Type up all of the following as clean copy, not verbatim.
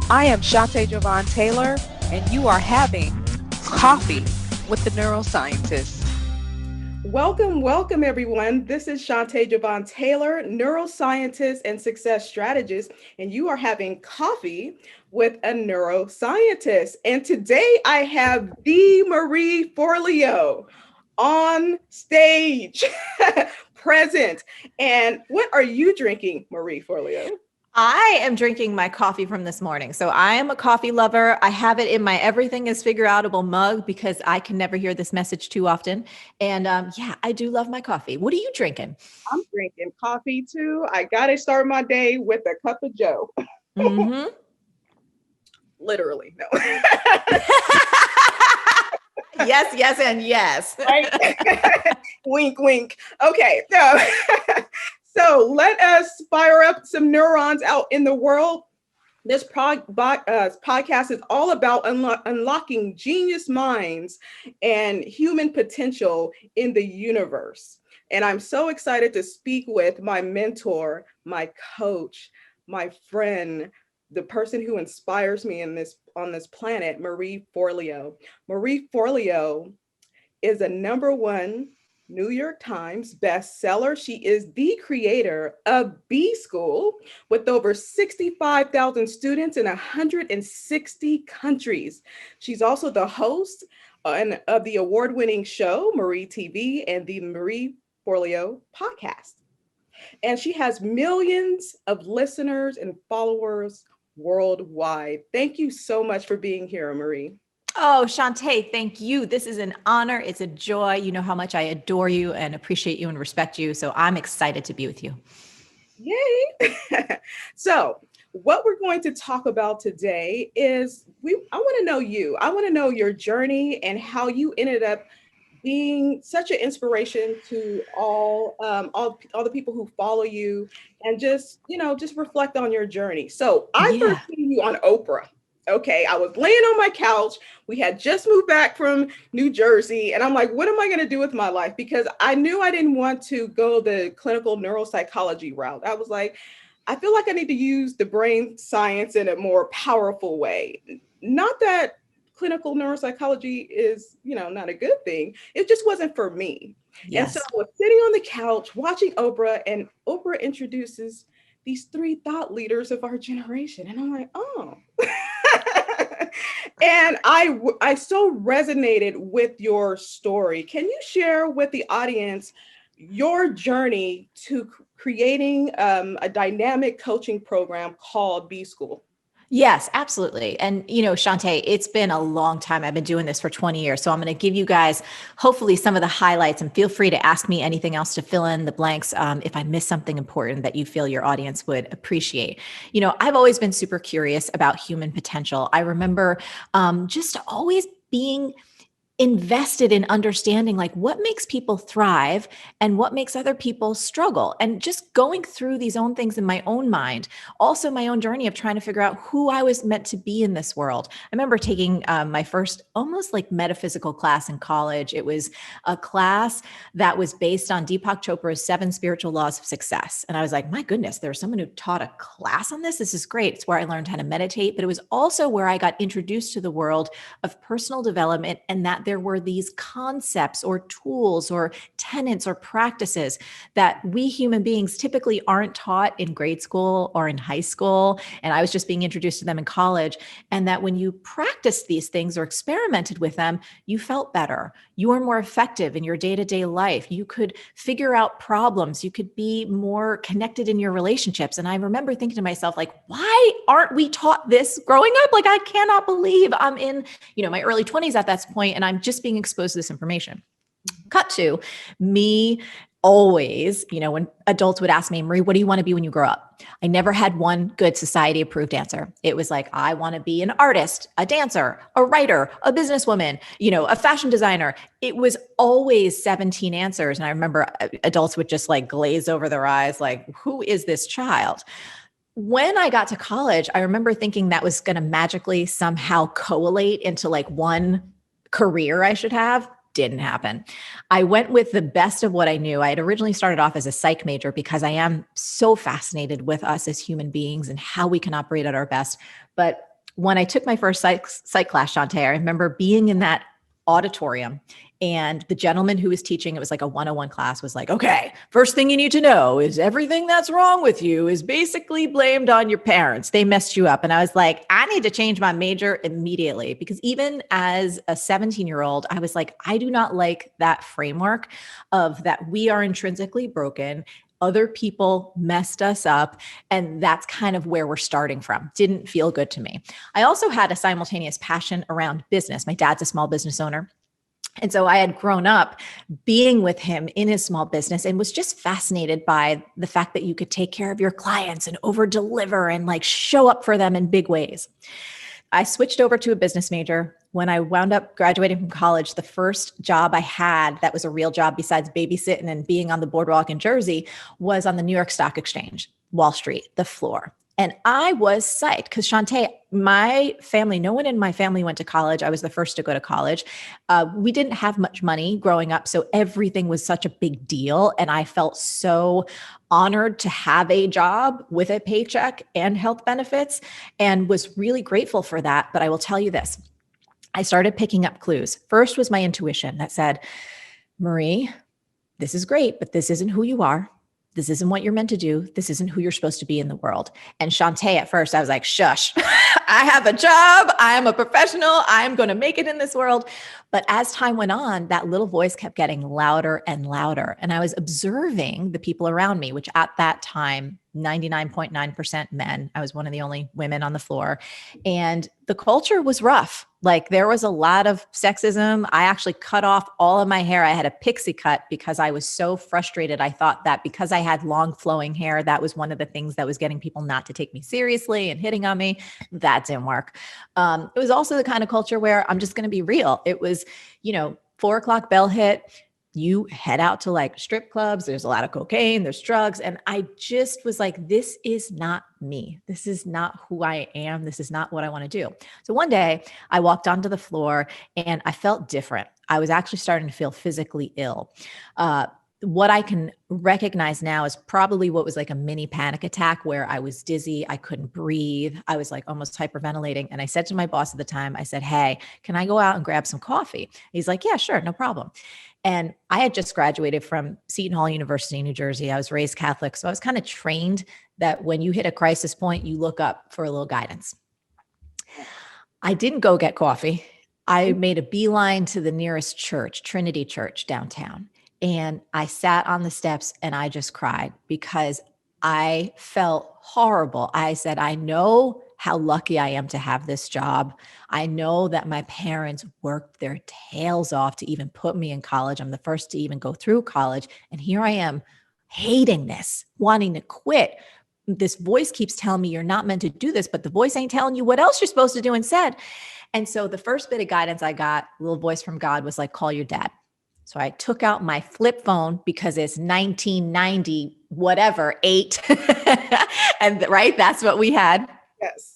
I am Shonté Jovan Taylor, and you are having coffee with the Neuroscientist. Welcome everyone. This is Shonté Jovan Taylor, neuroscientist and success strategist, and you are having coffee with a neuroscientist. And today I have the Marie Forleo on stage, present. And what are you drinking, Marie Forleo? I am drinking my coffee from this morning. So I am a coffee lover. I have it in my everything is figure-outable mug because I can never hear this message too often. And yeah, I do love my coffee. What are you drinking? I'm drinking coffee too. I got to start my day with a cup of Joe. Mm-hmm. Literally, no. Yes, and yes. Right? Wink, wink. Okay, so let us fire up some neurons out in the world. This podcast is all about unlocking genius minds and human potential in the universe. And I'm so excited to speak with my mentor, my coach, my friend, the person who inspires me on this planet, Marie Forleo. Marie Forleo is a #1 New York Times bestseller. She is the creator of B School with over 65,000 students in 160 countries. She's also the host of the award-winning show Marie TV and the Marie Forleo podcast. And she has millions of listeners and followers worldwide. Thank you so much for being here, Marie. Oh, Shonté, thank you. This is an honor. It's a joy. You know how much I adore you and appreciate you and respect you. So I'm excited to be with you. Yay. So what we're going to talk about today is I want to know you. I want to know your journey and how you ended up being such an inspiration to all the people who follow you, and just reflect on your journey. So I first seen you on Oprah. Okay, I was laying on my couch. We had just moved back from New Jersey, and I'm like, what am I going to do with my life? Because I knew I didn't want to go the clinical neuropsychology route. I was like, I feel like I need to use the brain science in a more powerful way. Not that clinical neuropsychology is, not a good thing. It just wasn't for me. Yes. And so I was sitting on the couch watching Oprah, and Oprah introduces these 3 thought leaders of our generation. And I'm like, oh. And I so resonated with your story. Can you share with the audience your journey to creating a dynamic coaching program called B School? Yes, absolutely. And, Shonté, it's been a long time. I've been doing this for 20 years. So I'm going to give you guys hopefully some of the highlights, and feel free to ask me anything else to fill in the blanks if I miss something important that you feel your audience would appreciate. I've always been super curious about human potential. I remember just always being invested in understanding like what makes people thrive and what makes other people struggle, and just going through these own things in my own mind. Also my own journey of trying to figure out who I was meant to be in this world. I remember taking my first almost like metaphysical class in college. It was a class that was based on Deepak Chopra's 7 spiritual laws of success. And I was like, my goodness, there's someone who taught a class on this. This is great. It's where I learned how to meditate, but it was also where I got introduced to the world of personal development, and that there were these concepts or tools or tenets or practices that we human beings typically aren't taught in grade school or in high school. And I was just being introduced to them in college. And that when you practiced these things or experimented with them, you felt better. You were more effective in your day-to-day life. You could figure out problems. You could be more connected in your relationships. And I remember thinking to myself, like, why aren't we taught this growing up? Like, I cannot believe I'm in, my early 20s at that point, and I'm just being exposed to this information. Cut to me always, when adults would ask me, Marie, what do you want to be when you grow up? I never had one good society approved answer. It was like, I want to be an artist, a dancer, a writer, a businesswoman, a fashion designer. It was always 17 answers. And I remember adults would just like glaze over their eyes, like, who is this child? When I got to college, I remember thinking that was going to magically somehow collate into like one career I should have. Didn't happen. I went with the best of what I knew. I had originally started off as a psych major because I am so fascinated with us as human beings and how we can operate at our best. But when I took my first psych class, Shonté, I remember being in that auditorium, and the gentleman who was teaching, it was like a 101 class, was like, okay, first thing you need to know is everything that's wrong with you is basically blamed on your parents. They messed you up. And I was like, I need to change my major immediately, because even as a 17-year-old, I was like, I do not like that framework of that we are intrinsically broken. Other people messed us up. And that's kind of where we're starting from. Didn't feel good to me. I also had a simultaneous passion around business. My dad's a small business owner. And so I had grown up being with him in his small business and was just fascinated by the fact that you could take care of your clients and over deliver and like show up for them in big ways. I switched over to a business major. When I wound up graduating from college, the first job I had that was a real job besides babysitting and being on the boardwalk in Jersey was on the New York Stock Exchange, Wall Street, the floor. And I was psyched because Shonté, my family, no one in my family went to college. I was the first to go to college. We didn't have much money growing up, so everything was such a big deal. And I felt so honored to have a job with a paycheck and health benefits, and was really grateful for that. But I will tell you this, I started picking up clues. First was my intuition that said, Marie, this is great, but this isn't who you are. This isn't what you're meant to do. This isn't who you're supposed to be in the world. And Shonté, at first, I was like, shush, I have a job. I am a professional. I'm going to make it in this world. But as time went on, that little voice kept getting louder and louder. And I was observing the people around me, which at that time, 99.9% men. I was one of the only women on the floor. And the culture was rough. Like there was a lot of sexism. I actually cut off all of my hair. I had a pixie cut because I was so frustrated. I thought that because I had long flowing hair, that was one of the things that was getting people not to take me seriously and hitting on me. That didn't work. It was also the kind of culture where I'm just going to be real. It was, 4:00 bell hit. You head out to like strip clubs. There's a lot of cocaine, there's drugs. And I just was like, this is not me. This is not who I am. This is not what I want to do. So one day I walked onto the floor and I felt different. I was actually starting to feel physically ill. What I can recognize now is probably what was like a mini panic attack where I was dizzy. I couldn't breathe. I was like almost hyperventilating. And I said to my boss at the time, I said, hey, can I go out and grab some coffee? He's like, yeah, sure. No problem. And I had just graduated from Seton Hall University in New Jersey. I was raised Catholic. So I was kind of trained that when you hit a crisis point, you look up for a little guidance. I didn't go get coffee. I made a beeline to the nearest church, Trinity Church downtown. And I sat on the steps and I just cried because I felt horrible. I said, I know how lucky I am to have this job. I know that my parents worked their tails off to even put me in college. I'm the first to even go through college. And here I am hating this, wanting to quit. This voice keeps telling me you're not meant to do this, but the voice ain't telling you what else you're supposed to do instead. And so the first bit of guidance I got, a little voice from God, was like, call your dad. So I took out my flip phone because it's 1990, whatever, 8. And right, that's what we had. Yes.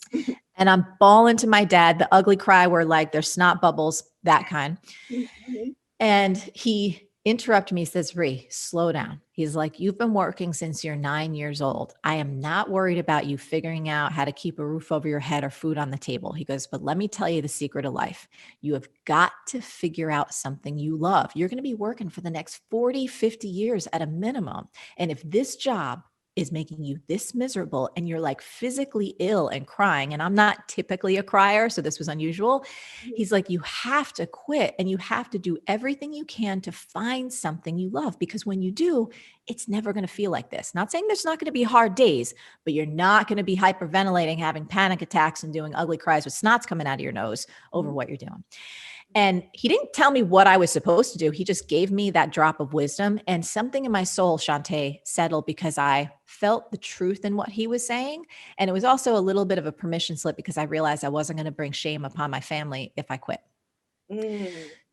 And I'm bawling to my dad, the ugly cry where like there's snot bubbles, that kind. Mm-hmm. And he interrupted me, says, Ree, slow down. He's like, you've been working since you're 9 years old. I am not worried about you figuring out how to keep a roof over your head or food on the table. He goes, but let me tell you the secret of life. You have got to figure out something you love. You're going to be working for the next 40, 50 years at a minimum. And if this job is making you this miserable and you're like physically ill and crying, and I'm not typically a crier, so this was unusual. He's like, you have to quit and you have to do everything you can to find something you love, because when you do, it's never going to feel like this. Not saying there's not going to be hard days, but you're not going to be hyperventilating, having panic attacks and doing ugly cries with snots coming out of your nose over what you're doing. And he didn't tell me what I was supposed to do. He just gave me that drop of wisdom, and something in my soul, Shonté, settled because I felt the truth in what he was saying. And it was also a little bit of a permission slip because I realized I wasn't going to bring shame upon my family if I quit.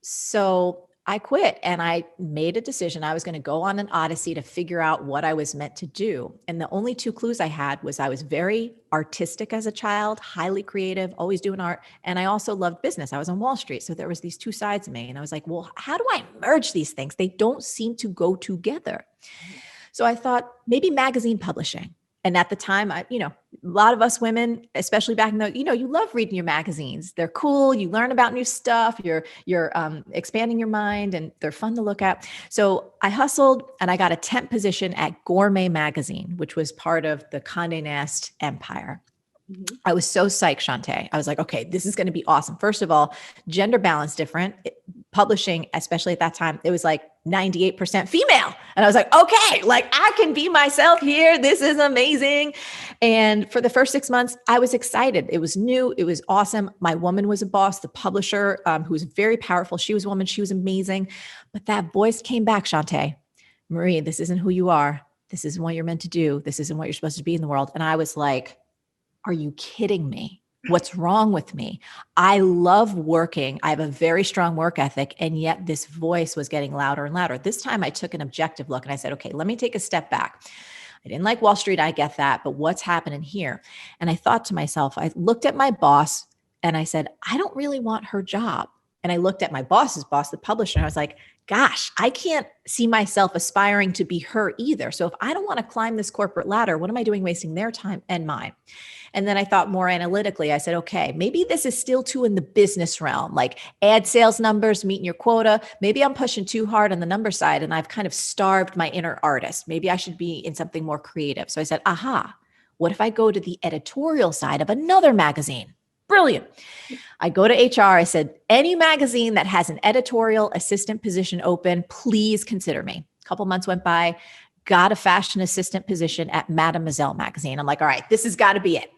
So I quit and I made a decision. I was going to go on an odyssey to figure out what I was meant to do. And the only 2 clues I had was I was very artistic as a child, highly creative, always doing art. And I also loved business. I was on Wall Street. So there was these 2 sides of me. And I was like, well, how do I merge these things? They don't seem to go together. So I thought maybe magazine publishing. And at the time, lot of us women, especially back in the, you love reading your magazines. They're cool. You learn about new stuff. You're expanding your mind, and they're fun to look at. So I hustled and I got a temp position at Gourmet Magazine, which was part of the Conde Nast empire. Mhm. I was so psyched, Shonté. I was like, okay, this is going to be awesome. First of all, gender balance different. Publishing, especially at that time, it was like 98% female. And I was like, okay, like I can be myself here. This is amazing. And for the first 6 months, I was excited. It was new. It was awesome. My woman was a boss, the publisher, who was very powerful. She was a woman. She was amazing. But that voice came back, Shonté. Marie, this isn't who you are. This isn't what you're meant to do. This isn't what you're supposed to be in the world. And I was like, are you kidding me? What's wrong with me? I love working. I have a very strong work ethic. And yet this voice was getting louder and louder. This time I took an objective look and I said, okay, let me take a step back. I didn't like Wall Street. I get that. But what's happening here? And I thought to myself, I looked at my boss and I said, I don't really want her job. And I looked at my boss's boss, the publisher, and I was like, gosh, I can't see myself aspiring to be her either. So if I don't want to climb this corporate ladder, what am I doing wasting their time and mine? And then I thought more analytically. I said, okay, maybe this is still too in the business realm, like ad sales numbers, meeting your quota. Maybe I'm pushing too hard on the number side and I've kind of starved my inner artist. Maybe I should be in something more creative. So I said, aha, what if I go to the editorial side of another magazine? Brilliant. I go to HR. I said, any magazine that has an editorial assistant position open, please consider me. A couple months went by, got a fashion assistant position at Mademoiselle magazine. I'm like, all right, this has got to be it.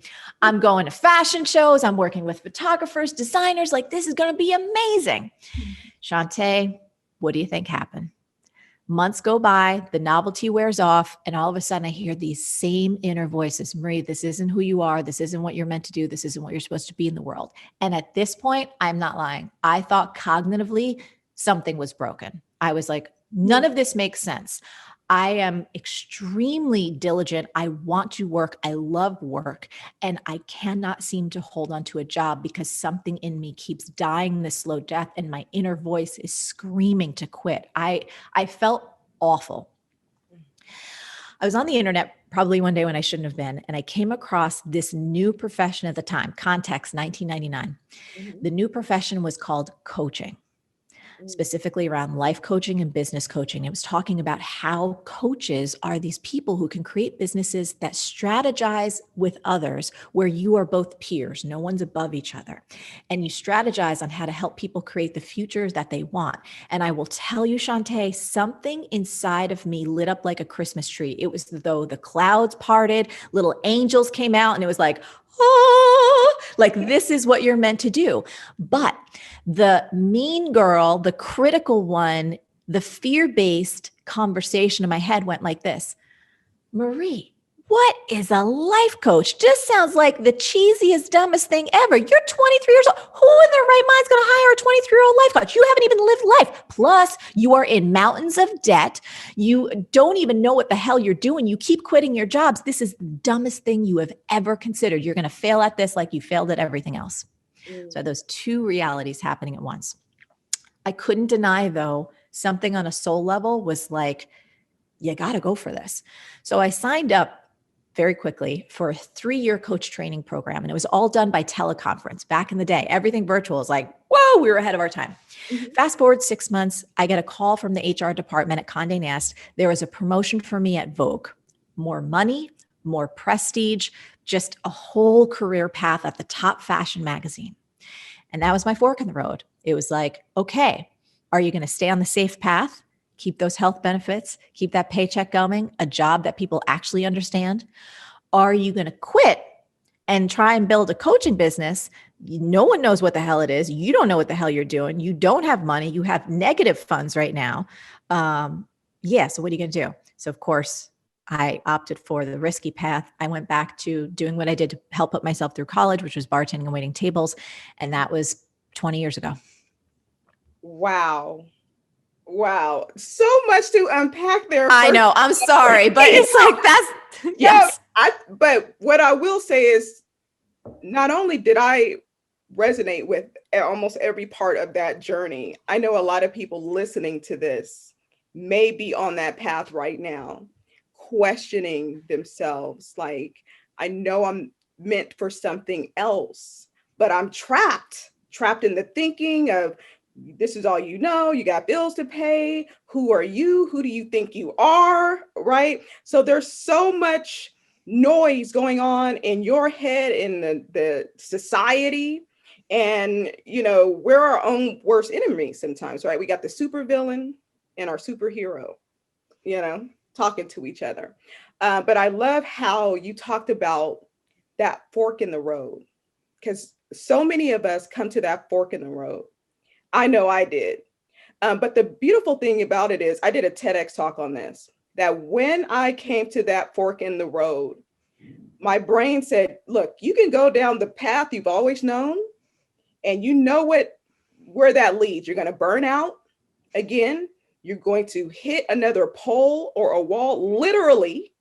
I'm going to fashion shows. I'm working with photographers, designers. Like, this is going to be amazing. Shonté, what do you think happened? Months go by, the novelty wears off, and all of a sudden I hear these same inner voices. Marie, this isn't who you are. This isn't what you're meant to do. This isn't what you're supposed to be in the world. And at this point, I'm not lying. I thought cognitively something was broken. I was like, none of this makes sense. I am extremely diligent. I want to work. I love work. And I cannot seem to hold on to a job because something in me keeps dying this slow death. And my inner voice is screaming to quit. I felt awful. I was on the internet probably one day when I shouldn't have been. And I came across this new profession at the time, Context, 1999. Mm-hmm. The new profession was called coaching, specifically around life coaching and business coaching. It was talking about how coaches are these people who can create businesses that strategize with others where you are both peers. No one's above each other. And you strategize on how to help people create the futures that they want. And I will tell you, Shonté, something inside of me lit up like a Christmas tree. It was as though the clouds parted, little angels came out, and it was like, oh, like this is what you're meant to do. But the mean girl, the critical one, the fear-based conversation in my head went like this. Marie, what is a life coach? Just sounds like the cheesiest, dumbest thing ever. You're 23 years old. Who in their right mind is going to hire a 23-year-old life coach? You haven't even lived life. Plus, you are in mountains of debt. You don't even know what the hell you're doing. You keep quitting your jobs. This is the dumbest thing you have ever considered. You're going to fail at this like you failed at everything else. So those two realities happening at once. I couldn't deny, though, something on a soul level was like, you got to go for this. So I signed up very quickly for a 3-year coach training program. And it was all done by teleconference back in the day. Everything virtual is like, whoa, we were ahead of our time. Mm-hmm. Fast forward 6 months, I get a call from the HR department at Conde Nast. There was a promotion for me at Vogue. More money, more prestige, just a whole career path at the top fashion magazine. And that was my fork in the road. It was like, okay, are you going to stay on the safe path? Keep those health benefits, keep that paycheck going, a job that people actually understand? Are you going to quit and try and build a coaching business? No one knows what the hell it is. You don't know what the hell you're doing. You don't have money. You have negative funds right now. So what are you going to do? So of course, I opted for the risky path. I went back to doing what I did to help put myself through college, which was bartending and waiting tables. And that was 20 years ago. Wow. So much to unpack there. I know. I'm sorry, but it's like that's, yes. But what I will say is not only did I resonate with almost every part of that journey, I know a lot of people listening to this may be on that path right now, questioning themselves, like, I know I'm meant for something else, but I'm trapped in the thinking of, this is all you know, you got bills to pay. Who are you? Who do you think you are? Right? So there's so much noise going on in your head, in the society. And, we're our own worst enemies sometimes, right? We got the supervillain and our superhero, talking to each other. But I love how you talked about that fork in the road, because so many of us come to that fork in the road. I know I did. But the beautiful thing about it is, I did a TEDx talk on this, that when I came to that fork in the road, my brain said, look, you can go down the path you've always known, and where that leads. You're going to burn out again. You're going to hit another pole or a wall, literally,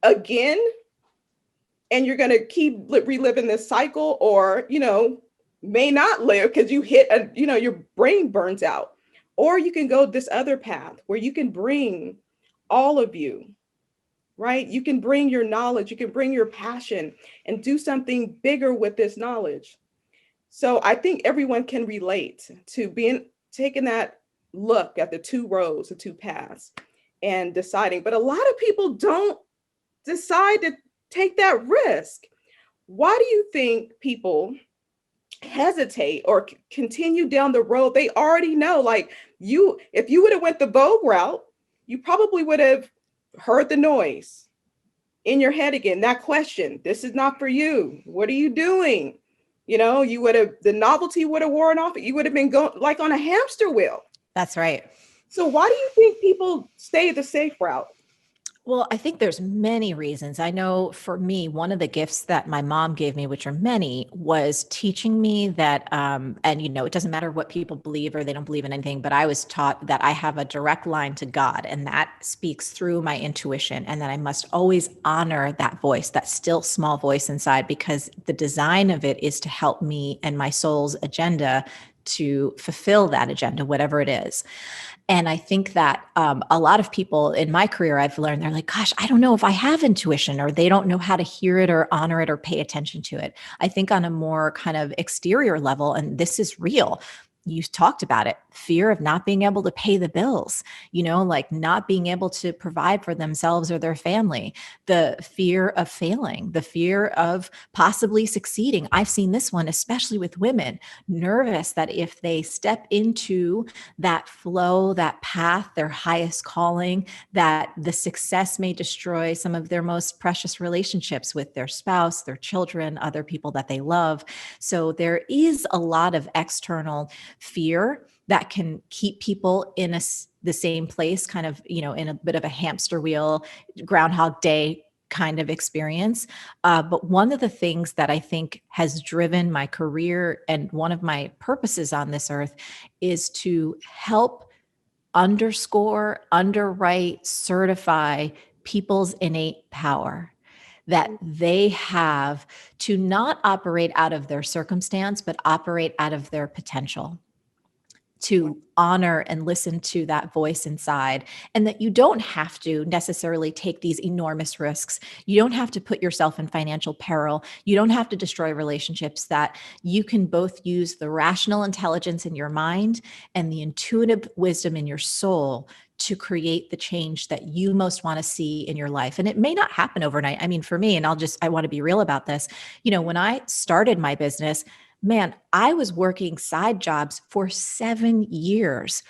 again, and you're going to keep reliving this cycle, or, may not live because you hit your brain burns out. Or you can go this other path where you can bring all of you, right? You can bring your knowledge, you can bring your passion, and do something bigger with this knowledge. So I think everyone can relate to taking that look at the two roads, the two paths, and deciding. But a lot of people don't decide to take that risk. Why do you think people hesitate or continue down the road they already know? Like, if you would have went the Vogue route, you probably would have heard the noise in your head again, that question, this is not for you, what are you doing? The novelty would have worn off. You would have been going like on a hamster wheel. That's right. So why do you think people stay the safe route? Well, I think there's many reasons. I know for me, one of the gifts that my mom gave me, which are many, was teaching me that, and it doesn't matter what people believe or they don't believe in anything, but I was taught that I have a direct line to God, and that speaks through my intuition, and that I must always honor that voice, that still small voice inside, because the design of it is to help me and my soul's agenda to fulfill that agenda, whatever it is. And I think that a lot of people in my career, I've learned, they're like, gosh, I don't know if I have intuition, or they don't know how to hear it or honor it or pay attention to it. I think on a more kind of exterior level, and this is real, you talked about it, fear of not being able to pay the bills, like not being able to provide for themselves or their family, the fear of failing, the fear of possibly succeeding. I've seen this one, especially with women, nervous that if they step into that flow, that path, their highest calling, that the success may destroy some of their most precious relationships with their spouse, their children, other people that they love. So there is a lot of external fear that can keep people in the same place, kind of, in a bit of a hamster wheel, Groundhog Day kind of experience. But one of the things that I think has driven my career and one of my purposes on this earth is to help underscore, underwrite, certify people's innate power that they have to not operate out of their circumstance, but operate out of their potential, to honor and listen to that voice inside, and that you don't have to necessarily take these enormous risks. You don't have to put yourself in financial peril. You don't have to destroy relationships, that you can both use the rational intelligence in your mind and the intuitive wisdom in your soul to create the change that you most want to see in your life. And it may not happen overnight. I mean, for me, and I want to be real about this, when I started my business, man, I was working side jobs for 7 years,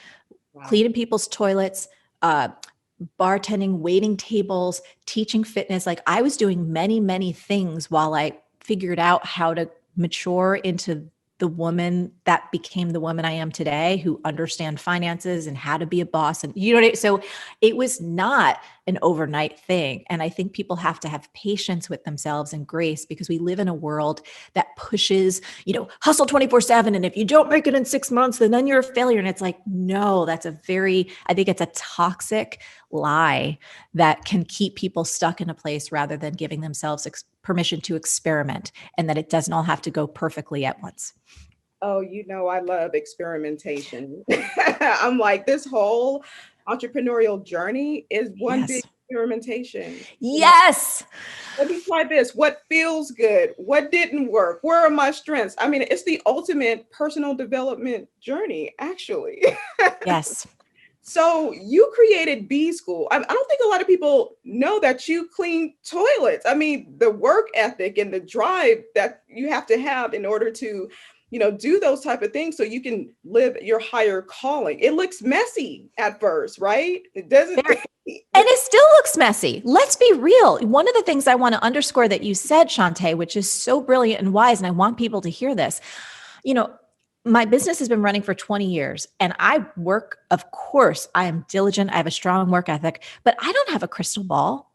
cleaning people's toilets, bartending, waiting tables, teaching fitness. Like, I was doing many, many things while I figured out how to mature into the woman that became the woman I am today, who understand finances and how to be a boss. And so it was not an overnight thing. And I think people have to have patience with themselves and grace, because we live in a world that pushes, hustle 24/7. And if you don't make it in 6 months, then you're a failure. And it's like, no, I think it's a toxic lie that can keep people stuck in a place rather than giving themselves permission to experiment, and that it doesn't all have to go perfectly at once. Oh, I love experimentation. I'm like, this whole entrepreneurial journey is one big Experimentation. Yes. Let me try this. What feels good? What didn't work? Where are my strengths? I mean, it's the ultimate personal development journey, actually. Yes. So you created B School. I don't think a lot of people know that you clean toilets. I mean, the work ethic and the drive that you have to have in order to, do those type of things so you can live your higher calling. It looks messy at first, right? It doesn't. And it still looks messy. Let's be real. One of the things I want to underscore that you said, Shonté, which is so brilliant and wise, and I want people to hear this, my business has been running for 20 years and I work, of course, I am diligent. I have a strong work ethic, but I don't have a crystal ball.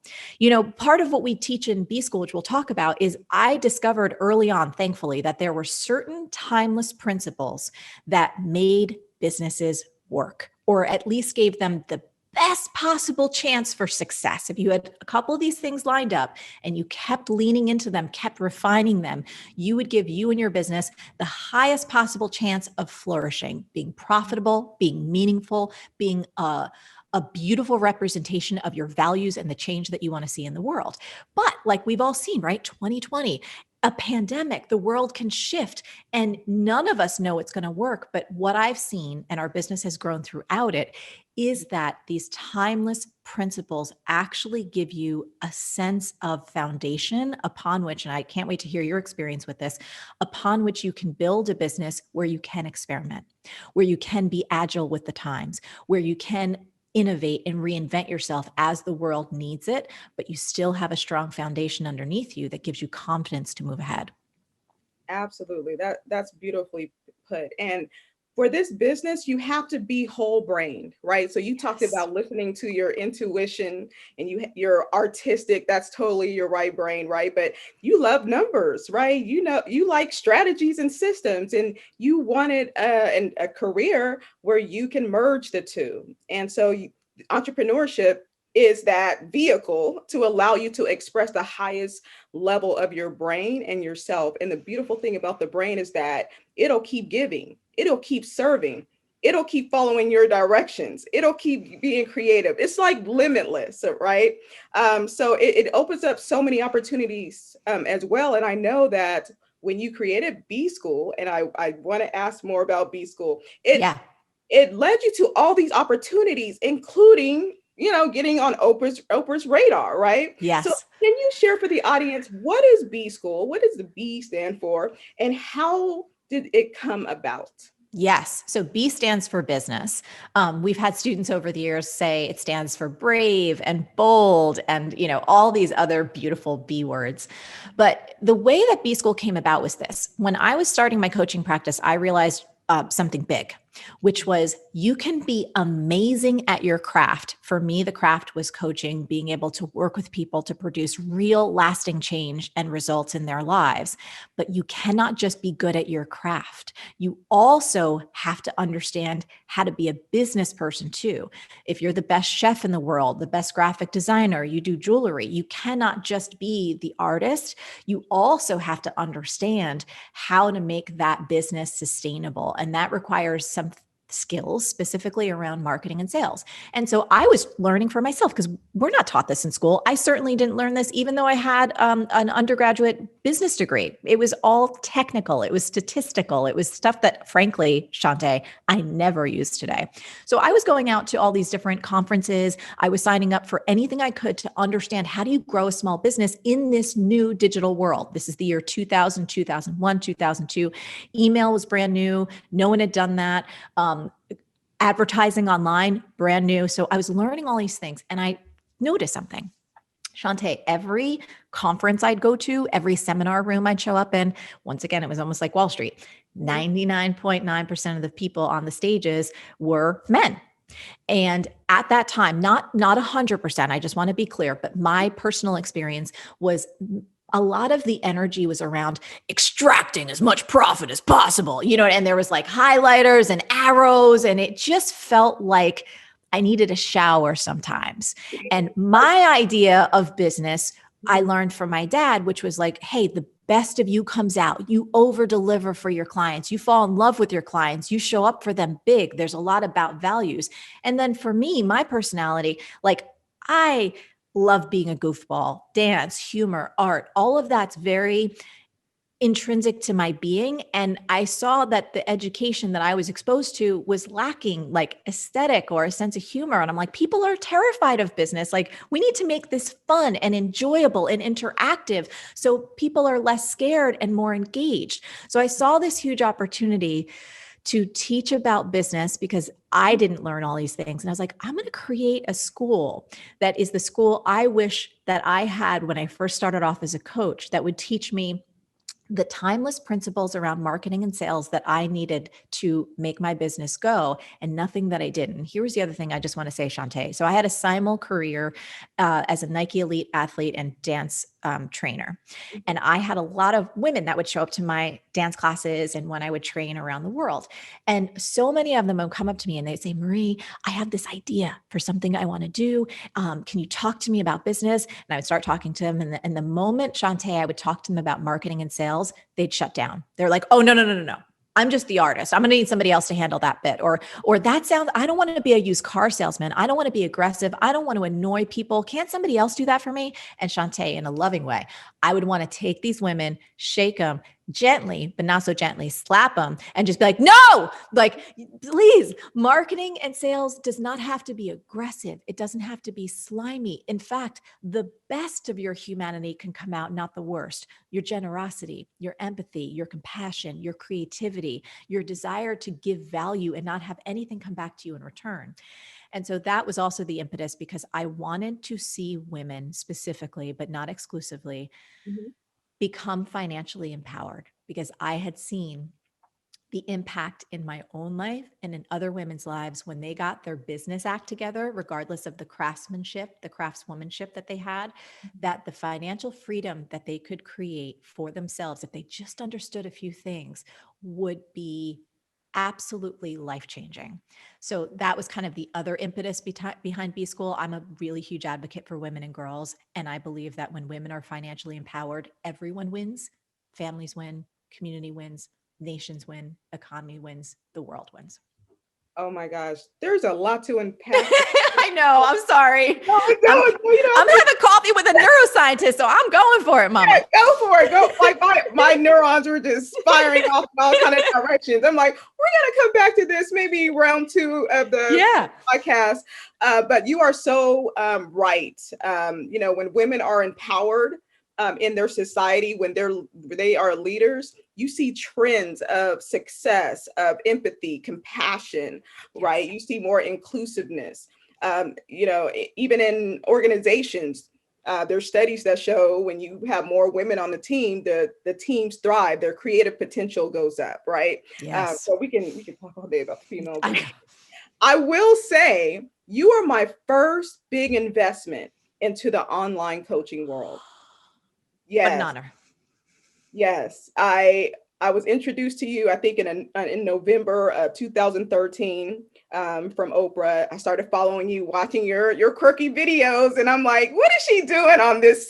Part of what we teach in B School, which we'll talk about, is I discovered early on, thankfully, that there were certain timeless principles that made businesses work, or at least gave them the best possible chance for success. If you had a couple of these things lined up and you kept leaning into them, kept refining them, you would give you and your business the highest possible chance of flourishing, being profitable, being meaningful, being a beautiful representation of your values and the change that you want to see in the world. But like we've all seen, right? 2020, a pandemic, the world can shift and none of us know it's going to work. But what I've seen, and our business has grown throughout it, is that these timeless principles actually give you a sense of foundation upon which, and I can't wait to hear your experience with this, upon which you can build a business where you can experiment, where you can be agile with the times, where you can innovate and reinvent yourself as the world needs it, but you still have a strong foundation underneath you that gives you confidence to move ahead. Absolutely. That's beautifully put. And for this business, you have to be whole brained, right? So you talked about listening to your intuition and you're artistic. That's totally your right brain, right? But you love numbers, right? You like strategies and systems, and you wanted a career where you can merge the two. And so entrepreneurship is that vehicle to allow you to express the highest level of your brain and yourself. And the beautiful thing about the brain is that it'll keep giving, it'll keep serving, it'll keep following your directions, it'll keep being creative. It's like limitless, right? So it opens up so many opportunities as well. And I know that when you created B School, and I want to ask more about B School, it led you to all these opportunities, including getting on Oprah's radar, right? Yes. So can you share for the audience, what is B School? What does the B stand for? And how did it come about? Yes. So B stands for business. We've had students over the years say it stands for brave and bold and, all these other beautiful B words. But the way that B School came about was this. When I was starting my coaching practice, I realized something big, which was you can be amazing at your craft. For me, the craft was coaching, being able to work with people to produce real lasting change and results in their lives. But you cannot just be good at your craft. You also have to understand how to be a business person too. If you're the best chef in the world, the best graphic designer, you do jewelry, you cannot just be the artist. You also have to understand how to make that business sustainable. And that requires some skills specifically around marketing and sales. And so I was learning for myself because we're not taught this in school. I certainly didn't learn this, even though I had an undergraduate business degree. It was all technical. It was statistical. It was stuff that, frankly, Shonté, I never use today. So I was going out to all these different conferences. I was signing up for anything I could to understand how do you grow a small business in this new digital world. This is the year 2000, 2001, 2002. Email was brand new. No one had done that. Advertising online, brand new. So I was learning all these things and I noticed something. Shonté, every conference I'd go to, every seminar room I'd show up in, once again, it was almost like Wall Street. 99.9% of the people on the stages were men. And at that time, not 100%, I just want to be clear, but my personal experience was a lot of the energy was around extracting as much profit as possible, and there was like highlighters and arrows, and it just felt like I needed a shower sometimes. And my idea of business, I learned from my dad, which was like, hey, the best of you comes out. You over deliver for your clients. You fall in love with your clients. You show up for them big. There's a lot about values. And then for me, my personality, like I love being a goofball, dance, humor, art, all of that's very intrinsic to my being. And I saw that the education that I was exposed to was lacking like aesthetic or a sense of humor. And I'm like, people are terrified of business. Like, we need to make this fun and enjoyable and interactive so people are less scared and more engaged. So I saw this huge opportunity to teach about business because I didn't learn all these things. And I was like, I'm going to create a school that is the school I wish that I had when I first started off as a coach, that would teach me the timeless principles around marketing and sales that I needed to make my business go, and nothing that I didn't. And here's the other thing I just want to say, Shonté. So I had a simul career as a Nike elite athlete and dance trainer. And I had a lot of women that would show up to my dance classes and when I would train around the world. And so many of them would come up to me and they'd say, Marie, I have this idea for something I want to do. Can you talk to me about business? And I would start talking to them. And the moment, Shonté, I would talk to them about marketing and sales, they'd shut down. They're like, oh, no. I'm just the artist. I'm going to need somebody else to handle that bit. Or that sounds, I don't want to be a used car salesman. I don't want to be aggressive. I don't want to annoy people. Can't somebody else do that for me? And Shonté, in a loving way, I would want to take these women, shake them gently, but not so gently, slap them and just be like, no, like, please, marketing and sales does not have to be aggressive. It doesn't have to be slimy. In fact, the best of your humanity can come out, not the worst. Your generosity, your empathy, your compassion, your creativity, your desire to give value and not have anything come back to you in return. And so that was also the impetus, because I wanted to see women specifically, but not exclusively, become financially empowered, because I had seen the impact in my own life and in other women's lives when they got their business act together, regardless of the craftsmanship, the craftswomanship that they had, that the financial freedom that they could create for themselves, if they just understood a few things, would be absolutely life-changing. So that was kind of the other impetus behind B School. I'm a really huge advocate for women and girls. And I believe that when women are financially empowered, everyone wins. Families win, community wins, nations win, economy wins, the world wins. Oh my gosh, there's a lot to unpack. I know. I'm sorry. I'm having coffee with a neuroscientist, so I'm going for it, Mama. Yeah, go for it. Go. Like my neurons were just firing off in all kind of directions. I'm like, we're gonna come back to this maybe round 2 of the podcast. But you are so right. When women are empowered in their society, when they are leaders, you see trends of success, of empathy, compassion, right? You see more inclusiveness. Even in organizations, there's studies that show when you have more women on the team, the teams thrive, their creative potential goes up, right? Yes. So we can talk all day about the female. I will say you are my first big investment into the online coaching world. Yes. What an honor. Yes, I was introduced to you, I think in November of 2013 from Oprah. I started following you, watching your quirky videos, and I'm like, what is she doing on this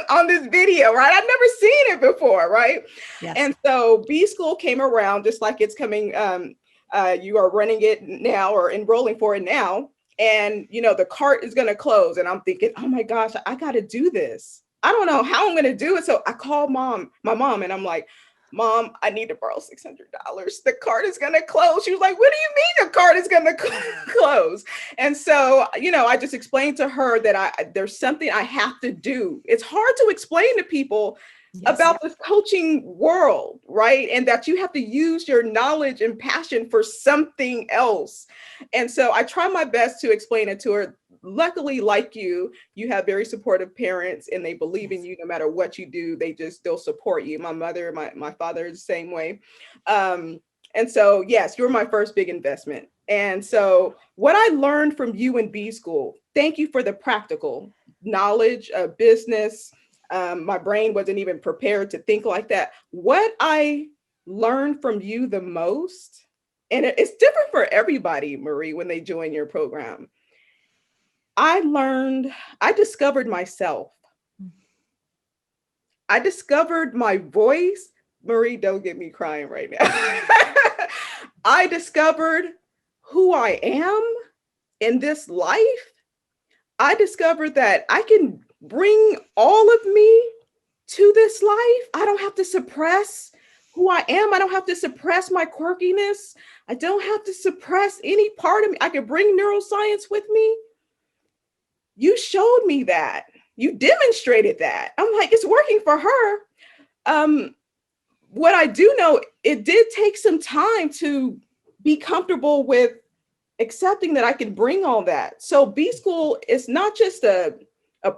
on this video, right? I've never seen it before, right? Yes. And so B School came around, just like it's coming. You are running it now or enrolling for it now, and the cart is going to close, and I'm thinking, oh my gosh, I got to do this. I don't know how I'm going to do it. So I called my mom, and I'm like, Mom, I need to borrow $600. The cart is going to close. She was like, what do you mean the cart is going to close? And so, I just explained to her that there's something I have to do. It's hard to explain to people about this coaching world, right? And that you have to use your knowledge and passion for something else. And so I try my best to explain it to her. Luckily, like you have very supportive parents, and they believe in you no matter what you do. They'll support you. My mother, my father is the same way. And so, yes, you're my first big investment. And so what I learned from you in B School, thank you for the practical knowledge of business. My brain wasn't even prepared to think like that. What I learned from you the most, and it's different for everybody, Marie, when they join your program. I discovered myself. I discovered my voice. Marie, don't get me crying right now. I discovered who I am in this life. I discovered that I can bring all of me to this life. I don't have to suppress who I am. I don't have to suppress my quirkiness. I don't have to suppress any part of me. I can bring neuroscience with me. You showed me that. You demonstrated that. I'm like, it's working for her. What I do know, it did take some time to be comfortable with accepting that I can bring all that. So B School is not just a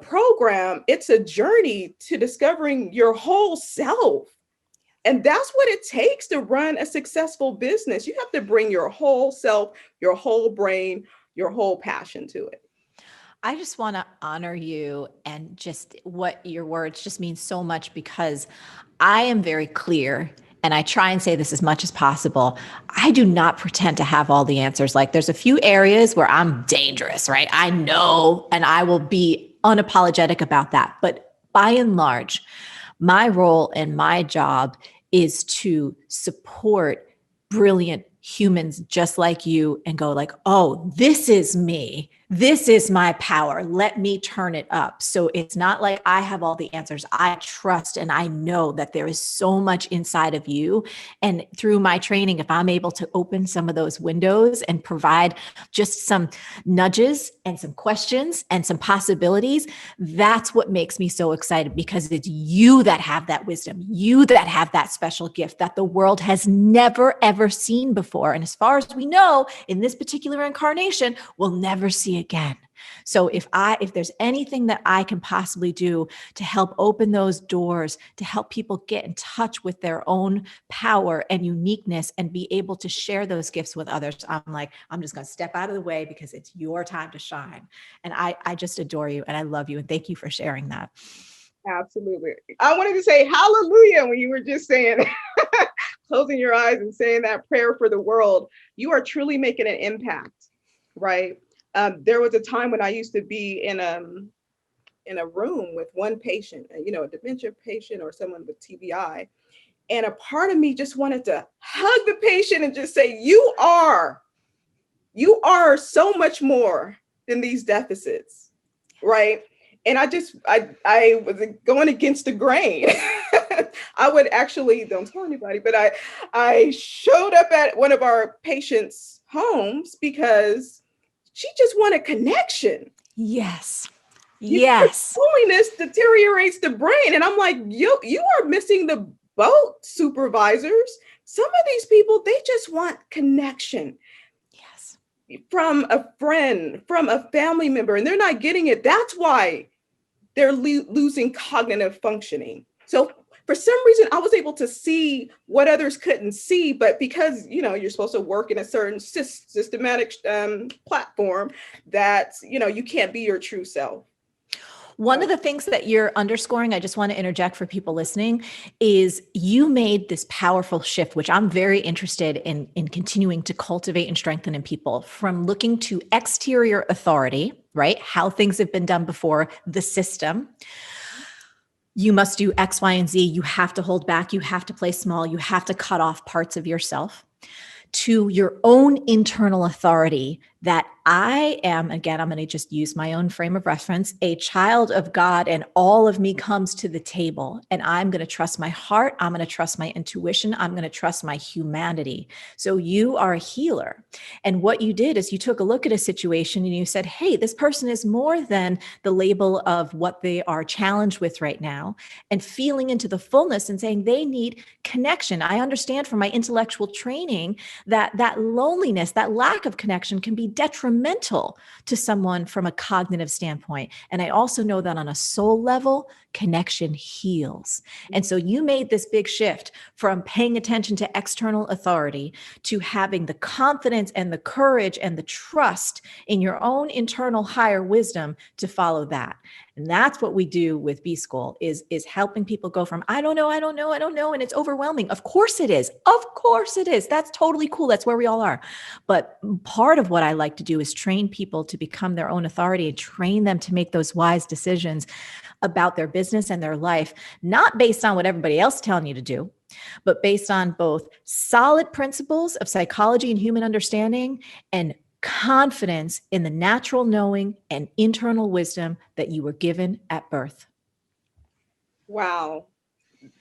program, it's a journey to discovering your whole self. And that's what it takes to run a successful business. You have to bring your whole self, your whole brain, your whole passion to it. I just want to honor you, and just what your words just mean so much, because I am very clear, and I try and say this as much as possible. I do not pretend to have all the answers. Like, there's a few areas where I'm dangerous, right? I know, and I will be unapologetic about that. But by and large, my role and my job is to support brilliant humans just like you and go like, oh, this is me. This is my power. Let me turn it up. So it's not like I have all the answers. I trust and I know that there is so much inside of you. And through my training, if I'm able to open some of those windows and provide just some nudges and some questions and some possibilities, that's what makes me so excited, because it's you that have that wisdom, you that have that special gift that the world has never, ever seen before. And as far as we know, in this particular incarnation, we'll never see again. So if there's anything that I can possibly do to help open those doors, to help people get in touch with their own power and uniqueness and be able to share those gifts with others, I'm just going to step out of the way, because it's your time to shine. And I just adore you and I love you. And thank you for sharing that. Absolutely. I wanted to say hallelujah when you were just saying, closing your eyes and saying that prayer for the world. You are truly making an impact, right? There was a time when I used to be in a room with one patient, a dementia patient or someone with TBI. And a part of me just wanted to hug the patient and just say, you are so much more than these deficits, right? And I was going against the grain. I would actually, don't tell anybody, but I showed up at one of our patients' homes because she just wanted connection. Yes. Yes. Loneliness deteriorates the brain. And I'm like, you are missing the boat, supervisors. Some of these people, they just want connection. Yes. From a friend, from a family member, and they're not getting it. That's why they're losing cognitive functioning. So for some reason, I was able to see what others couldn't see, but because, you're supposed to work in a certain systematic platform, that, you can't be your true self. One of the things that you're underscoring, I just want to interject for people listening, is you made this powerful shift, which I'm very interested in continuing to cultivate and strengthen in people, from looking to exterior authority, right? How things have been done before, the system. You must do X, Y, and Z. You have to hold back. You have to play small. You have to cut off parts of yourself, to your own internal authority, that I am, again, I'm going to just use my own frame of reference, a child of God, and all of me comes to the table, and I'm going to trust my heart. I'm going to trust my intuition. I'm going to trust my humanity. So you are a healer. And what you did is you took a look at a situation and you said, hey, this person is more than the label of what they are challenged with right now, and feeling into the fullness and saying they need connection. I understand from my intellectual training that loneliness, that lack of connection can be detrimental to someone from a cognitive standpoint. And I also know that on a soul level, connection heals. And so you made this big shift from paying attention to external authority to having the confidence and the courage and the trust in your own internal higher wisdom to follow that. And that's what we do with B School, is helping people go from, I don't know. And it's overwhelming. Of course it is. Of course it is. That's totally cool. That's where we all are. But part of what I like to do is train people to become their own authority and train them to make those wise decisions about their business and their life, not based on what everybody else is telling you to do, but based on both solid principles of psychology and human understanding and confidence in the natural knowing and internal wisdom that you were given at birth. Wow.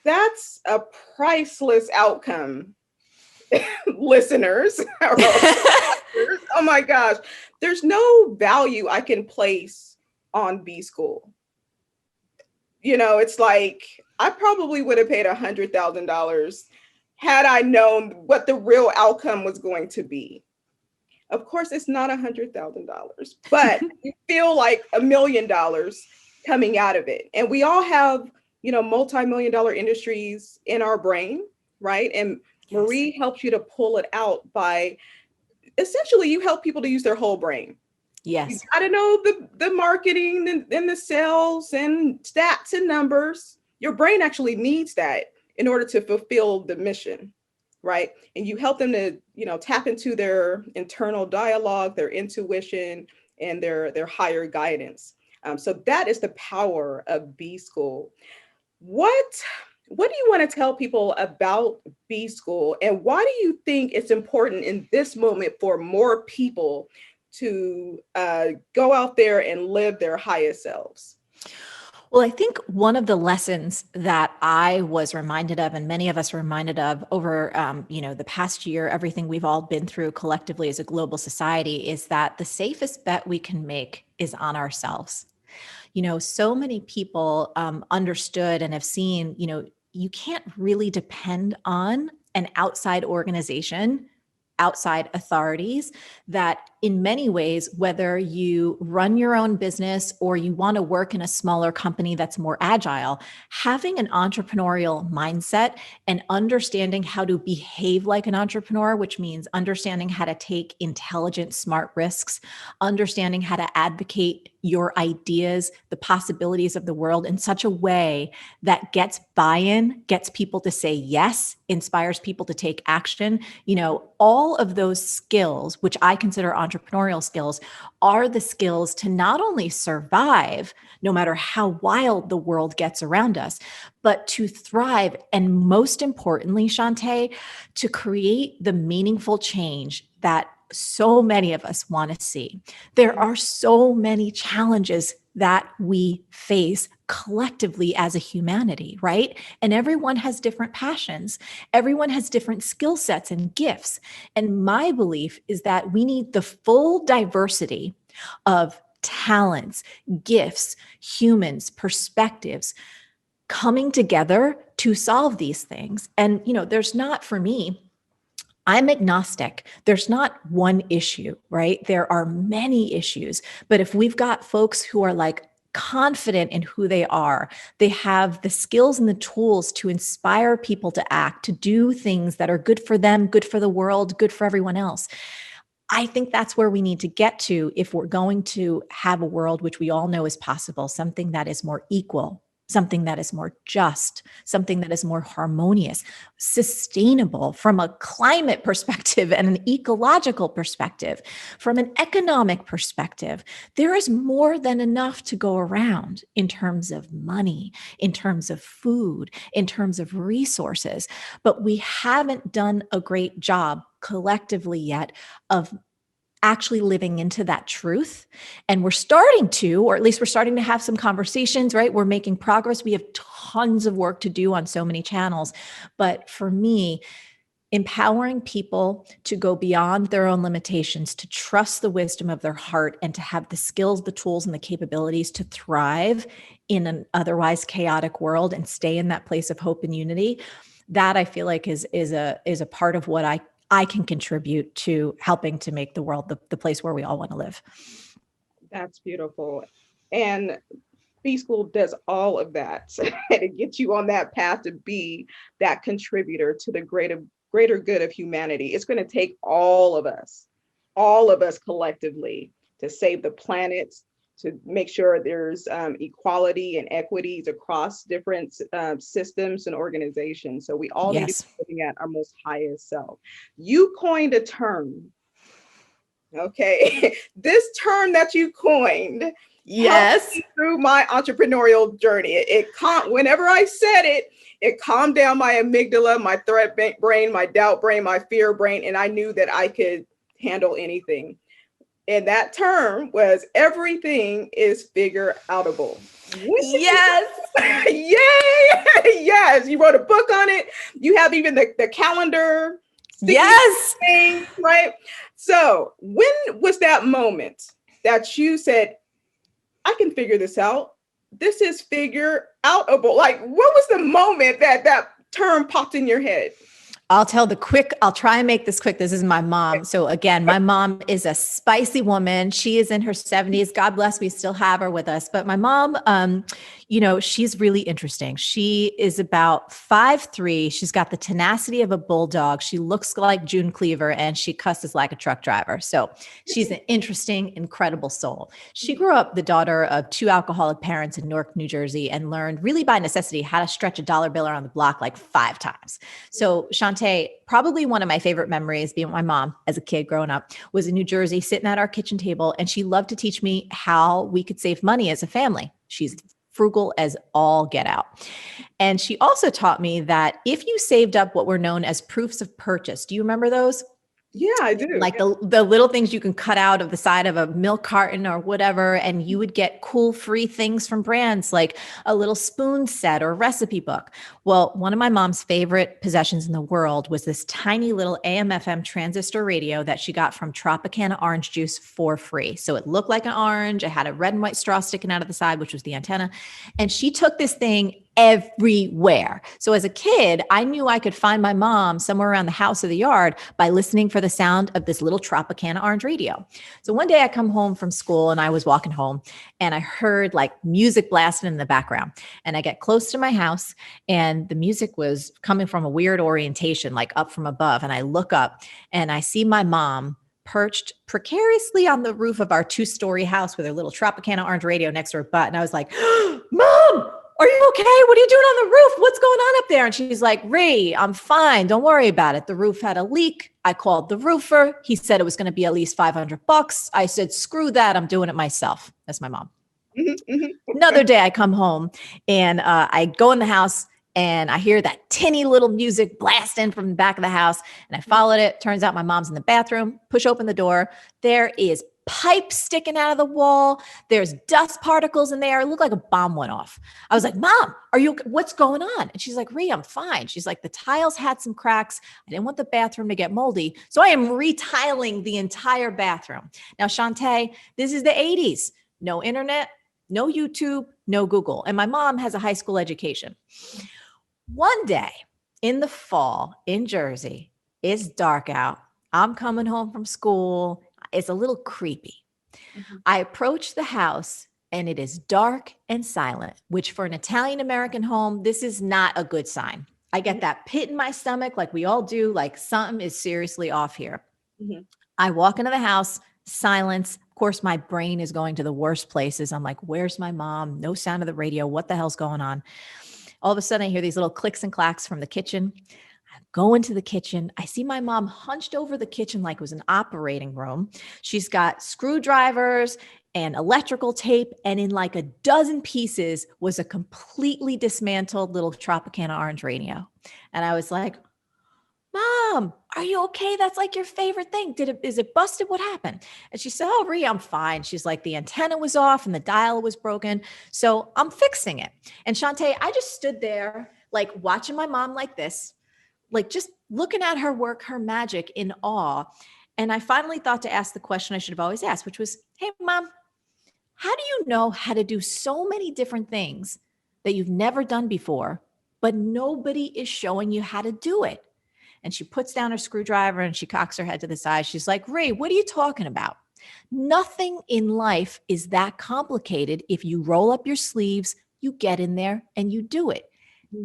That's a priceless outcome, listeners. Oh my gosh. There's no value I can place on B School. It's like I probably would have paid $100,000 had I known what the real outcome was going to be. Of course, it's not $100,000, but you feel like $1 million coming out of it. And we all have, multi-million-dollar industries in our brain, right? And Yes. Marie helps you to pull it out by, essentially, you help people to use their whole brain. Yes. You got to know the marketing and the sales and stats and numbers. Your brain actually needs that in order to fulfill the mission, right? And you help them to, tap into their internal dialogue, their intuition, and their higher guidance. So that is the power of B School. What do you want to tell people about B School, and why do you think it's important in this moment for more people to go out there and live their highest selves? Well, I think one of the lessons that I was reminded of, and many of us were reminded of over, the past year, everything we've all been through collectively as a global society, is that the safest bet we can make is on ourselves. So many people understood and have seen, you can't really depend on an outside organization, outside authorities, that in many ways, whether you run your own business or you want to work in a smaller company that's more agile, having an entrepreneurial mindset and understanding how to behave like an entrepreneur, which means understanding how to take intelligent, smart risks, understanding how to advocate your ideas, the possibilities of the world in such a way that gets buy-in, gets people to say yes, inspires people to take action. All of those skills, which I consider entrepreneurial skills, are the skills to not only survive, no matter how wild the world gets around us, but to thrive. And most importantly, Shonté, to create the meaningful change that so many of us want to see. There are so many challenges that we face collectively as a humanity, right? And everyone has different passions. Everyone has different skill sets and gifts. And my belief is that we need the full diversity of talents, gifts, humans, perspectives coming together to solve these things. And, there's not, for me, I'm agnostic. There's not one issue, right? There are many issues. But if we've got folks who are like confident in who they are, they have the skills and the tools to inspire people to act, to do things that are good for them, good for the world, good for everyone else. I think that's where we need to get to if we're going to have a world which we all know is possible, something that is more equal, something that is more just, something that is more harmonious, sustainable from a climate perspective and an ecological perspective, from an economic perspective. There is more than enough to go around in terms of money, in terms of food, in terms of resources, but we haven't done a great job collectively yet of actually living into that truth. And we're starting to, or at least we're starting to have some conversations, right? We're making progress. We have tons of work to do on so many channels. But for me, empowering people to go beyond their own limitations, to trust the wisdom of their heart, and to have the skills, the tools, and the capabilities to thrive in an otherwise chaotic world and stay in that place of hope and unity, that I feel like is a part of what I can contribute to helping to make the world the place where we all want to live. That's beautiful. And B School does all of that to get you on that path to be that contributor to the greater good of humanity. It's going to take all of us collectively to save the planet, to make sure there's equality and equities across different systems and organizations. So we all need to be looking at our most highest self. You coined a term, okay? This term that you coined, helped me through my entrepreneurial journey. Whenever I said it, it calmed down my amygdala, my threat brain, my doubt brain, my fear brain, and I knew that I could handle anything. And that term was everything is figure-outable. Yes. Yay! Yes, you wrote a book on it. You have even the calendar. Yes. Thing, right? So when was that moment that you said, I can figure this out? This is figure-outable. Like, what was the moment that that term popped in your head? I'll try and make this quick. This is my mom. So again, my mom is a spicy woman. She is in her 70s. God bless, we still have her with us. But my mom, she's really interesting. She is about 5'3". She's got the tenacity of a bulldog. She looks like June Cleaver and she cusses like a truck driver. So she's an interesting, incredible soul. She grew up the daughter of 2 alcoholic parents in Newark, New Jersey, and learned really by necessity how to stretch a dollar bill around the block like 5 times. So Shonté, probably one of my favorite memories being with my mom as a kid growing up was in New Jersey, sitting at our kitchen table, and she loved to teach me how we could save money as a family. She's frugal as all get out. And she also taught me that if you saved up what were known as proofs of purchase, do you remember those? Yeah, I do. Like the little things you can cut out of the side of a milk carton or whatever, and you would get cool free things from brands like a little spoon set or recipe book. Well, one of my mom's favorite possessions in the world was this tiny little AM/FM transistor radio that she got from Tropicana Orange Juice for free. So it looked like an orange. It had a red and white straw sticking out of the side, which was the antenna. And she took this thing everywhere. So as a kid, I knew I could find my mom somewhere around the house or the yard by listening for the sound of this little Tropicana orange radio. So one day I come home from school and I was walking home and I heard like music blasting in the background. And I get close to my house and the music was coming from a weird orientation, like up from above. And I look up and I see my mom perched precariously on the roof of our 2-story house with her little Tropicana orange radio next to her butt. And I was like, Mom, are you okay? What are you doing on the roof? What's going on up there? And she's like, Ree, I'm fine. Don't worry about it. The roof had a leak. I called the roofer. He said it was going to be at least $500. I said, screw that. I'm doing it myself. That's my mom. Another day I come home and I go in the house and I hear that tinny little music blast in from the back of the house. And I followed it. Turns out my mom's in the bathroom. Push open the door. There is pipe sticking out of the wall. There's dust particles in there. It looked like a bomb went off. I was like, Mom, what's going on? And she's like, Ree, I'm fine. She's like, the tiles had some cracks. I didn't want the bathroom to get moldy. So I am retiling the entire bathroom. Now, Shonté, this is the 80s. No internet, no YouTube, no Google. And my mom has a high school education. One day in the fall in Jersey, it's dark out. I'm coming home from school. It's a little creepy. I approach the house and it is dark and silent, which for an Italian-American home, this is not a good sign. I get that pit in my stomach like we all do, like something is seriously off here. I walk into the house, silence. Of course, my brain is going to the worst places. I'm like, where's my mom? No sound of the radio. What the hell's going on? All of a sudden, I hear these little clicks and clacks from the kitchen. I go into the kitchen. I see my mom hunched over the kitchen like it was an operating room. She's got screwdrivers and electrical tape, and in like a dozen pieces was a completely dismantled little Tropicana orange radio. And I was like, Mom, are you okay? That's like your favorite thing. Is it busted? What happened? And she said, oh, Rhea, I'm fine. She's like, the antenna was off and the dial was broken. So I'm fixing it. And Shonté, I just stood there like watching my mom like this, like just looking at her work, her magic in awe. And I finally thought to ask the question I should have always asked, which was, hey, Mom, how do you know how to do so many different things that you've never done before, but nobody is showing you how to do it? And she puts down her screwdriver and she cocks her head to the side. She's like, Ray, what are you talking about? Nothing in life is that complicated. If you roll up your sleeves, you get in there and you do it.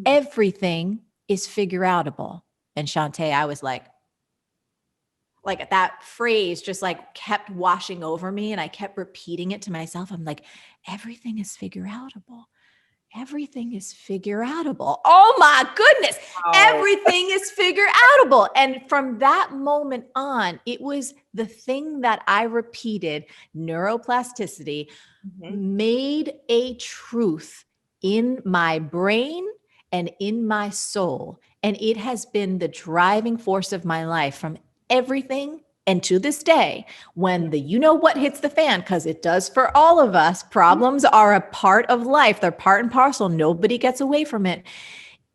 Everything is figure-outable. And Shonté, I was like that phrase just like kept washing over me. And I kept repeating it to myself. I'm like, everything is figure-outable. Everything is figure-outable. Oh my goodness. Oh. Everything is figure-outable. And from that moment on, it was the thing that I repeated, neuroplasticity, made a truth in my brain and in my soul. And it has been the driving force of my life from everything And to this day, when the you know what hits the fan, because it does for all of us, problems are a part of life. They're part and parcel. Nobody gets away from it.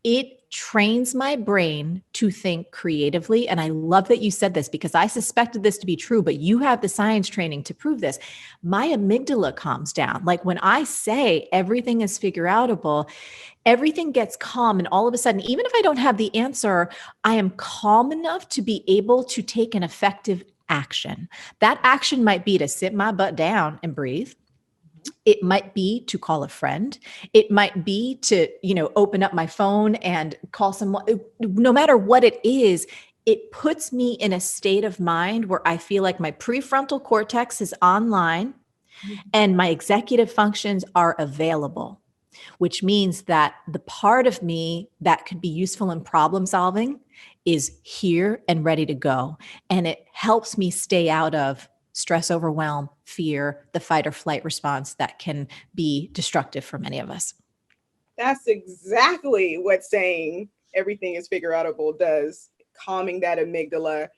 It trains my brain to think creatively. And I love that you said this because I suspected this to be true, but you have the science training to prove this. My amygdala calms down. Like when I say everything is figure-outable, everything gets calm. And all of a sudden, even if I don't have the answer, I am calm enough to be able to take an effective action. That action might be to sit my butt down and breathe. It might be to call a friend. It might be to, open up my phone and call someone. No matter what it is, it puts me in a state of mind where I feel like my prefrontal cortex is online and my executive functions are available, which means that the part of me that could be useful in problem solving is here and ready to go. And it helps me stay out of stress, overwhelm, fear, the fight or flight response that can be destructive for many of us. That's exactly what saying everything is figure-outable does. Calming that amygdala,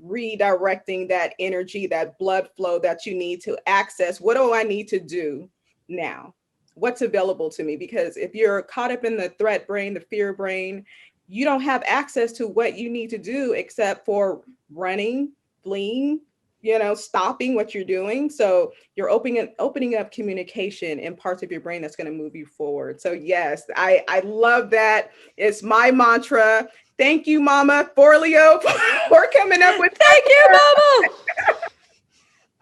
redirecting that energy, that blood flow that you need to access. What do I need to do now? What's available to me? Because if you're caught up in the threat brain, the fear brain, you don't have access to what you need to do except for running, fleeing, stopping what you're doing. So you're opening up communication in parts of your brain that's going to move you forward. So yes, I love that. It's my mantra. Thank you, Mama Forleo, for coming up with. Thank you,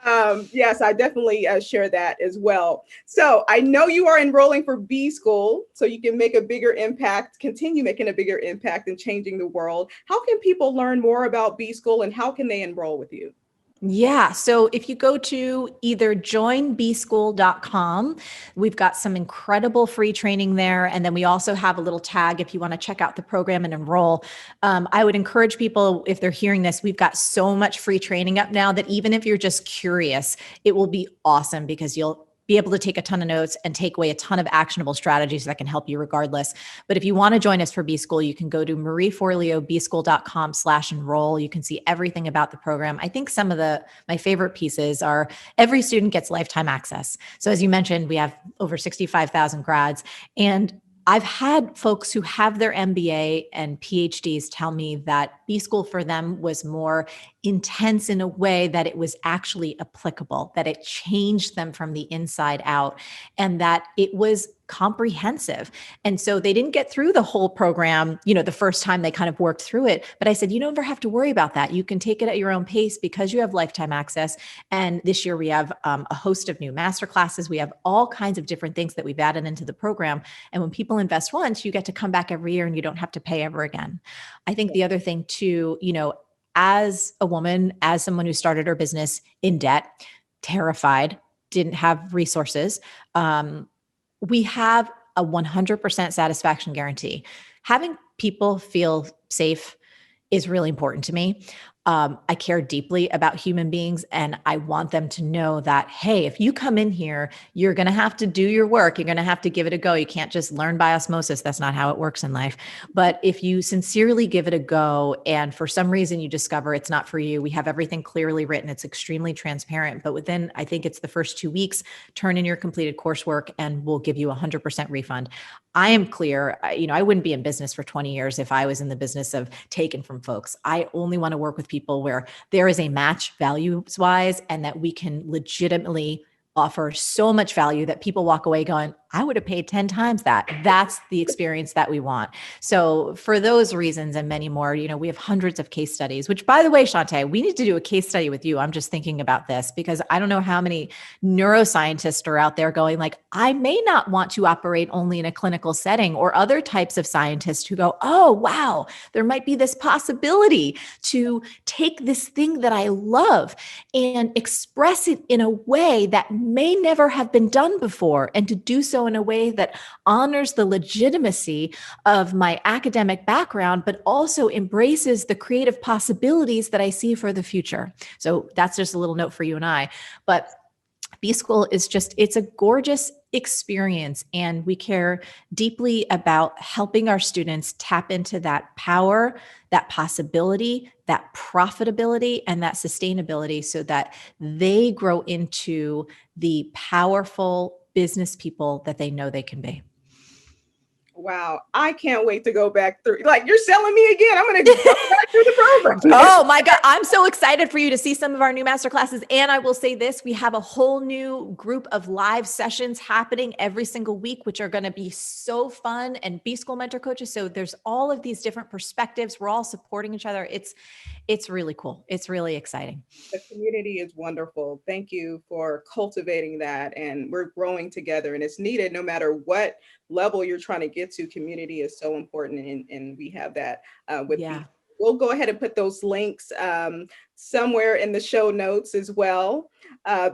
Mama. Yes, I definitely share that as well. So I know you are enrolling for B School so you can make a bigger impact, continue making a bigger impact and changing the world. How can people learn more about B School and how can they enroll with you? Yeah. So if you go to either joinbschool.com, we've got some incredible free training there. And then we also have a little tag if you want to check out the program and enroll. I would encourage people, if they're hearing this, we've got so much free training up now that even if you're just curious, it will be awesome because you'll be able to take a ton of notes and take away a ton of actionable strategies that can help you regardless. But if you want to join us for B School, you can go to marieforleobschool.com/enroll. You can see everything about the program. I think some of my favorite pieces are every student gets lifetime access. So as you mentioned, we have over 65,000 grads, and I've had folks who have their MBA and PhDs tell me that B School for them was more intense in a way that it was actually applicable, that it changed them from the inside out, and that it was comprehensive. And so they didn't get through the whole program, the first time they kind of worked through it. But I said, you don't ever have to worry about that. You can take it at your own pace because you have lifetime access. And this year we have a host of new masterclasses. We have all kinds of different things that we've added into the program. And when people invest once, you get to come back every year and you don't have to pay ever again. I think the other thing too, as a woman, as someone who started her business in debt, terrified, didn't have resources, we have a 100% satisfaction guarantee. Having people feel safe is really important to me. I care deeply about human beings, and I want them to know that, hey, if you come in here, you're going to have to do your work. You're going to have to give it a go. You can't just learn by osmosis. That's not how it works in life. But if you sincerely give it a go, and for some reason you discover it's not for you, we have everything clearly written. It's extremely transparent. But within, I think it's the first 2 weeks, turn in your completed coursework and we'll give you a 100% refund. I am clear, I wouldn't be in business for 20 years if I was in the business of taking from folks. I only want to work with people where there is a match values-wise and that we can legitimately offer so much value that people walk away going, I would have paid 10 times that. That's the experience that we want. So for those reasons and many more, we have hundreds of case studies, which by the way, Shonté, we need to do a case study with you. I'm just thinking about this because I don't know how many neuroscientists are out there going like, I may not want to operate only in a clinical setting, or other types of scientists who go, oh, wow, there might be this possibility to take this thing that I love and express it in a way that may never have been done before, and to do so in a way that honors the legitimacy of my academic background, but also embraces the creative possibilities that I see for the future. So that's just a little note for you and I. But B-School is it's a gorgeous experience, and we care deeply about helping our students tap into that power, that possibility, that profitability, and that sustainability so that they grow into the powerful business people that they know they can be. Wow, I can't wait to go back through. Like, you're selling me again. I'm going to go back through the program. Oh my God. I'm so excited for you to see some of our new masterclasses. And I will say this, we have a whole new group of live sessions happening every single week, which are going to be so fun, and B-School mentor coaches. So there's all of these different perspectives. We're all supporting each other. It's really cool. It's really exciting. The community is wonderful. Thank you for cultivating that. And we're growing together, and it's needed no matter what level you're trying to get to. Community is so important. And we have that with We'll go ahead and put those links somewhere in the show notes as well.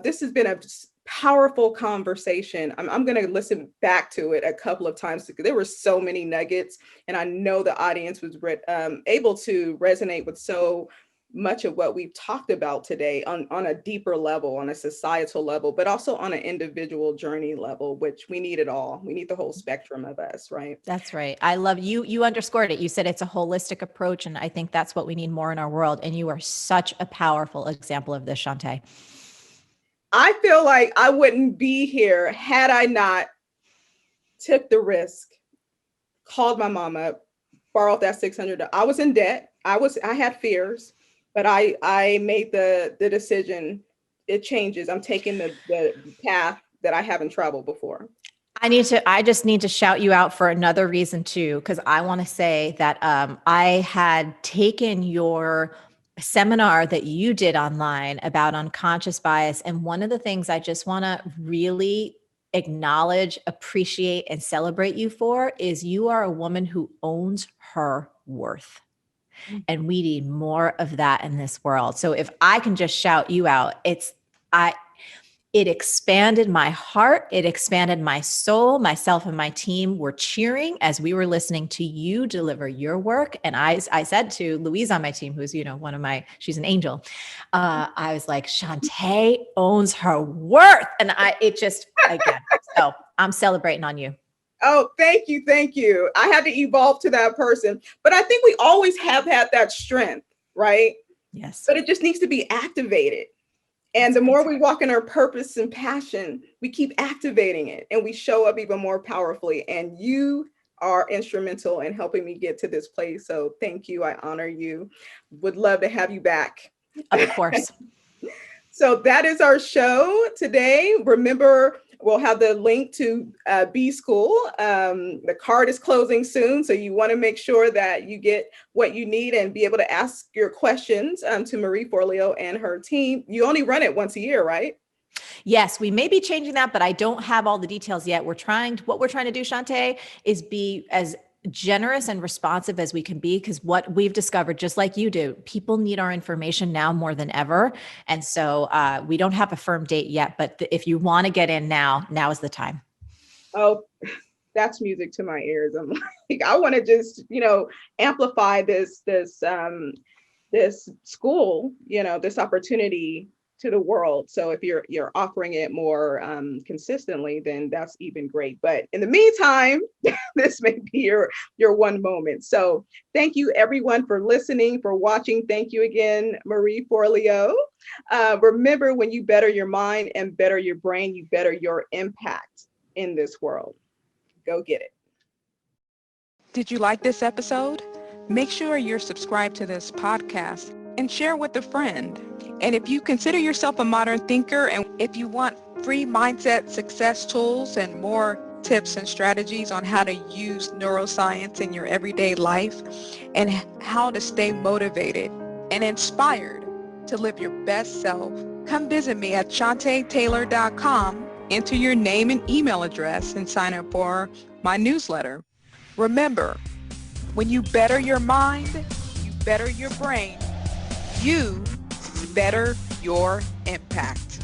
This has been a powerful conversation. I'm going to listen back to it a couple of times because there were so many nuggets, and I know the audience was able to resonate with so much of what we've talked about today on a deeper level, on a societal level, but also on an individual journey level, which we need it all. We need the whole spectrum of us, right? That's right. I love you. You underscored it. You said it's a holistic approach, and I think that's what we need more in our world. And you are such a powerful example of this, Shonté. I feel like I wouldn't be here had I not took the risk, called my mom up, borrowed that $600. I was in debt. I had fears. But I made the decision. It changes. I'm taking the path that I haven't traveled before. I just need to shout you out for another reason too, because I want to say that I had taken your seminar that you did online about unconscious bias. And one of the things I just want to really acknowledge, appreciate, and celebrate you for is you are a woman who owns her worth. And we need more of that in this world. So if I can just shout you out, it expanded my heart. It expanded my soul. Myself and my team were cheering as we were listening to you deliver your work. And I said to Louise on my team, who's, she's an angel. I was like, Shonté owns her worth. And so I'm celebrating on you. Oh, thank you. Thank you. I had to evolve to that person, but I think we always have had that strength, right? Yes. But it just needs to be activated. And the more we walk in our purpose and passion, we keep activating it and we show up even more powerfully. And you are instrumental in helping me get to this place. So thank you. I honor you. Would love to have you back. Of course. So that is our show today. Remember, we'll have the link to B-School. The card is closing soon, so you want to make sure that you get what you need and be able to ask your questions to Marie Forleo and her team. You only run it once a year, right? Yes, we may be changing that, but I don't have all the details yet. What we're trying to do, Shonté, is be as generous and responsive as we can be, because what we've discovered, just like you do, people need our information now more than ever. And so we don't have a firm date yet, but if you want to get in now is the time. Oh, that's music to my ears. I'm like, I want to just, amplify this school, this opportunity to the world. So if you're offering it more consistently, then that's even great. But in the meantime, this may be your one moment. So thank you everyone for listening, for watching. Thank you again, Marie Forleo. Remember, when you better your mind and better your brain, you better your impact in this world. Go get it. Did you like this episode? Make sure you're subscribed to this podcast and share with a friend. And if you consider yourself a modern thinker, and if you want free mindset success tools and more tips and strategies on how to use neuroscience in your everyday life and how to stay motivated and inspired to live your best self, come visit me at shontétaylor.com, enter your name and email address, and sign up for my newsletter. Remember, when you better your mind, you better your brain, you better your impact.